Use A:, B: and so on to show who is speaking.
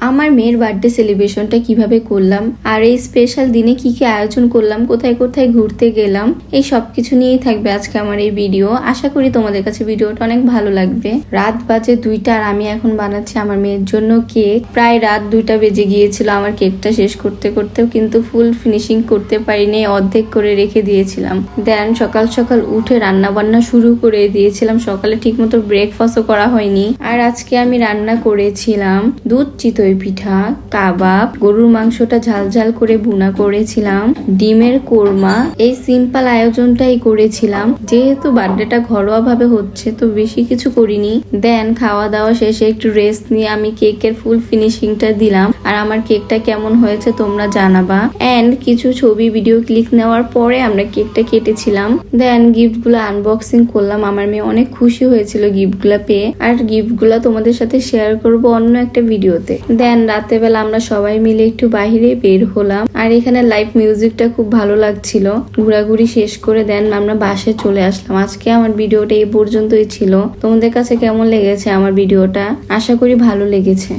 A: আমার মেয়ের বার্থডে সেলিব্রেশনটা কিভাবে করলাম আর এই স্পেশাল দিনে কি কি আয়োজন করলাম, কোথায় কোথায় ঘুরতে গেলাম, এই সবকিছু নিয়েই থাকবে আজকে আমার এই ভিডিও। আশা করি তোমাদের কাছে ভিডিওটা অনেক ভালো লাগবে। রাত বাজে 2টা আর আমি এখন বানাচ্ছি আমার মেয়ের জন্য কেক। প্রায় রাত 2টা বেজে গিয়েছিল আমার কেকটা শেষ করতে করতেও, কিন্তু ফুল ফিনিশিং করতে পারিনি, অর্ধেক করে রেখে দিয়েছিলাম। দেন সকাল সকাল উঠে রান্না বান্না শুরু করে দিয়েছিলাম। সকালে ঠিক মতো ব্রেকফাস্টও করা হয়নি। আর আজকে আমি রান্না করেছিলাম দুধ চিতই পিঠা, কাবাব, গরুর মাংসটা ঝাল ঝাল করে ভুনা করেছিলাম, ডিমের কোরমা। এই সিম্পল আয়োজনটাই করেছিলাম, যেহেতু বার্থডেটা ঘরোয়া ভাবে হচ্ছে তো বেশি কিছু করিনি। দেন খাওয়া দাওয়া শেষে একটু রেস্ট নিয়ে আমি কেকের ফুল ফিনিশিংটা দিলাম। আর আমার কেকটা কেমন হয়েছে তোমরা জানাবা। এন্ড কিছু ছবি ভিডিও ক্লিক নেওয়ার পরে আমরা কেকটা কেটেছিলাম। দেন গিফট গুলো আনবক্সিং করলাম। আমার মেয়ে অনেক খুশি হয়েছিল গিফট গুলা পেয়ে। আর গিফট গুলা তোমাদের সাথে শেয়ার করবো অন্য একটা ভিডিওতে। দেন রাতের বেলা আমরা সবাই মিলে একটু বাহিরে বের হলাম। আর এখানে লাইভ মিউজিকটা খুব ভালো লাগছিল। ঘোরাঘুরি শেষ করে দেন আমরা বাসায় চলে আসলাম। আজকে আমার ভিডিওটা এই পর্যন্তই ছিল। তোমাদের কাছে কেমন লেগেছে আমার ভিডিওটা? আশা করি ভালো লেগেছে।